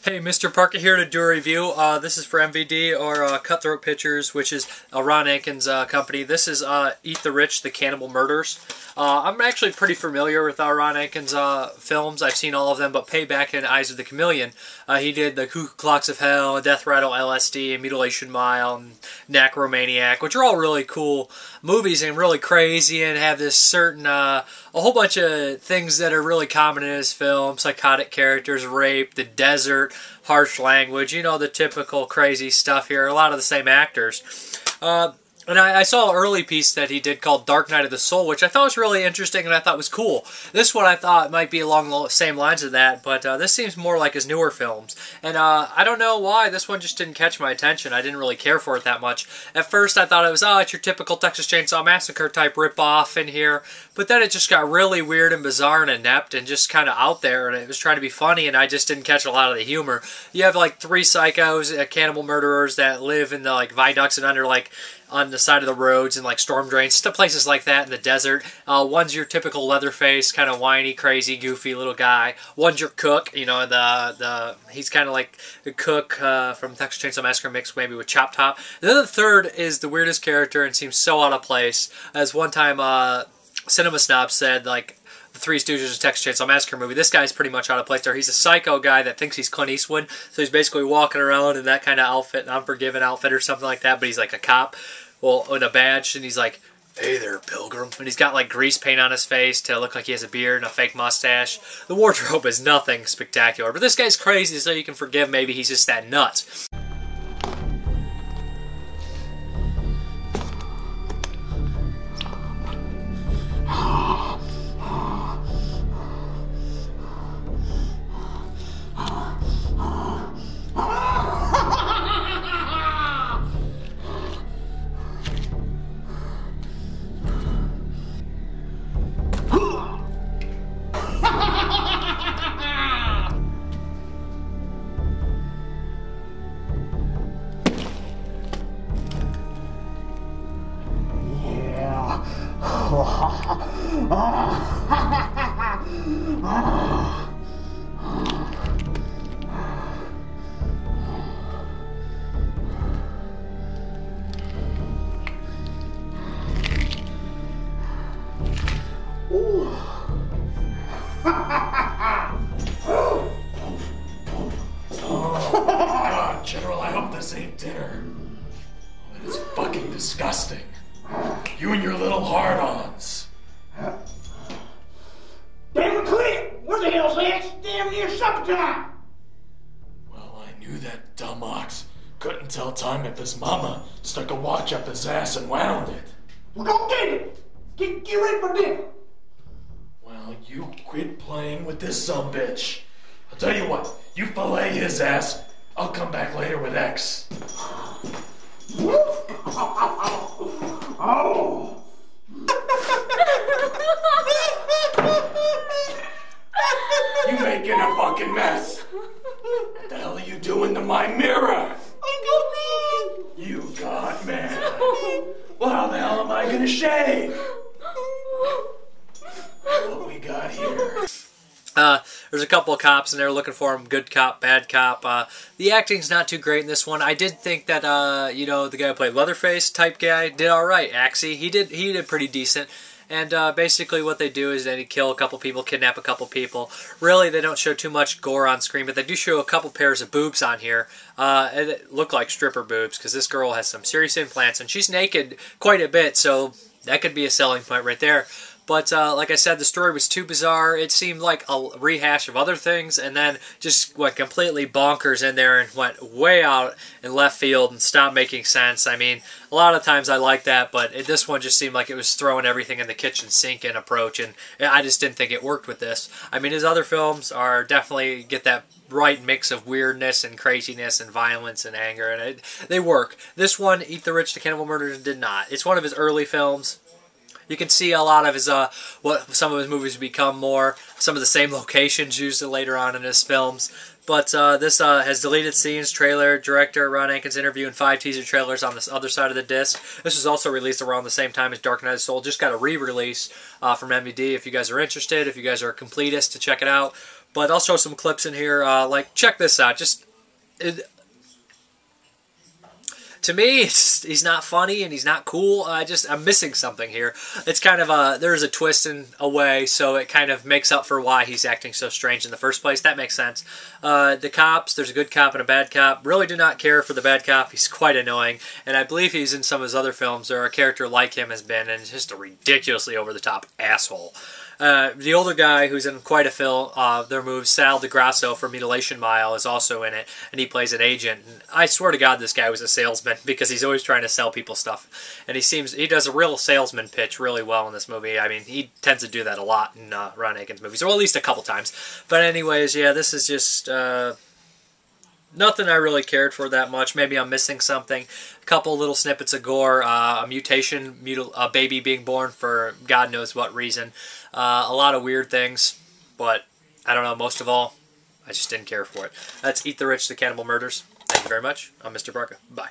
Hey, Mrparka here to do a review. This is for MVD, or Cutthroat Pictures, which is a Ron Atkins company. This is Eat the Rich, the Cannibal Murders. I'm actually pretty familiar with Ron Atkins films. I've seen all of them, but Payback and Eyes of the Chameleon. He did the Cuckoo Clocks of Hell, Death Rattle, LSD, and Mutilation Mile, and Necromaniac, which are all really cool movies and really crazy and have this certain, a whole bunch of things that are really common in his film. Psychotic characters, rape, the desert, harsh language, you know, the typical crazy stuff here. A lot of the same actors. And I saw an early piece that he did called Dark Night of the Soul, which I thought was really interesting and I thought was cool. This one I thought might be along the same lines of that, but this seems more like his newer films. And I don't know why, this one just didn't catch my attention. I didn't really care for it that much. At first I thought it was, it's your typical Texas Chainsaw Massacre type rip-off in here. But then it just got really weird and bizarre and inept and just kind of out there, and it was trying to be funny, and I just didn't catch a lot of the humor. You have like three psychos, cannibal murderers that live in the like viaducts and under like on the side of the roads and like storm drains, places like that in the desert. One's your typical Leatherface, kind of whiny, crazy, goofy little guy. One's your cook, you know, he's kind of like the cook from Texas Chainsaw Massacre mixed maybe with Chop Top. Then the third is the weirdest character and seems so out of place. As one time Cinema Snob said, like, the Three Stooges is a Texas Chainsaw Massacre movie. This guy's pretty much out of place there. He's a psycho guy that thinks he's Clint Eastwood, so he's basically walking around in that kind of outfit, an Unforgiven outfit or something like that, but he's like a cop, well, in a badge, and he's like, "Hey there, pilgrim." And he's got like grease paint on his face to look like he has a beard and a fake mustache. The wardrobe is nothing spectacular, but this guy's crazy, so you can forgive maybe he's just that nuts. God, General, I hope this ain't dinner. It's fucking disgusting. You and your little hard-ons. Damn Clint! Where the hell's that? It's damn near supper time! Well, I knew that dumb ox couldn't tell time if his mama stuck a watch up his ass and wound it. Well, go get it! Get ready for dinner! Well, you quit playing with this sumbitch. I'll tell you what, you fillet his ass, I'll come back later with X. Oh! You making a fucking mess. What the hell are you doing to my mirror? You god man. Well, how the hell am I gonna shave? What we got here? There's a couple of cops and they're looking for him. Good cop, bad cop. The acting's not too great in this one. I did think that, you know, the guy who played Leatherface type guy did alright, Axie. He did pretty decent. And basically what they do is they kill a couple people, kidnap a couple people. Really, they don't show too much gore on screen, but they do show a couple pairs of boobs on here. And it look like stripper boobs, because this girl has some serious implants, and she's naked quite a bit, so that could be a selling point right there. But like I said, the story was too bizarre. It seemed like a rehash of other things, and then just went completely bonkers in there and went way out in left field and stopped making sense. I mean, a lot of times I like that, but this one just seemed like it was throwing everything in the kitchen sink in approach, and I just didn't think it worked with this. I mean, his other films are definitely get that right mix of weirdness and craziness and violence and anger, and they work. This one, Eat the Rich, the Cannibal Murders, did not. It's one of his early films. You can see a lot of his, what some of his movies become more, some of the same locations used later on in his films. But this has deleted scenes, trailer, director, Ron Atkins interview, and 5 teaser trailers on this other side of the disc. This was also released around the same time as Dark Night of the Soul. Just got a re-release from MVD if you guys are interested, if you guys are completists to check it out. But I'll show some clips in here. Like, check this out. To me, he's not funny and he's not cool. I'm missing something here. It's kind of there's a twist in a way, so it kind of makes up for why he's acting so strange in the first place. That makes sense. The cops, there's a good cop and a bad cop. Really do not care for the bad cop. He's quite annoying, and I believe he's in some of his other films, or a character like him has been, and he's just a ridiculously over-the-top asshole. The older guy who's in quite a film, their movie, Sal DeGrasso for Mutilation Mile, is also in it, and he plays an agent. And I swear to God, this guy was a salesman because he's always trying to sell people stuff, and he does a real salesman pitch really well in this movie. I mean, he tends to do that a lot in Ron Atkins movies, or at least a couple times. But anyways, yeah, this is just nothing I really cared for that much. Maybe I'm missing something. A couple little snippets of gore, a mutation, a baby being born for God knows what reason. A lot of weird things, but I don't know, most of all, I just didn't care for it. That's Eat the Rich, the Cannibal Murders. Thank you very much. I'm Mr. Parka. Bye.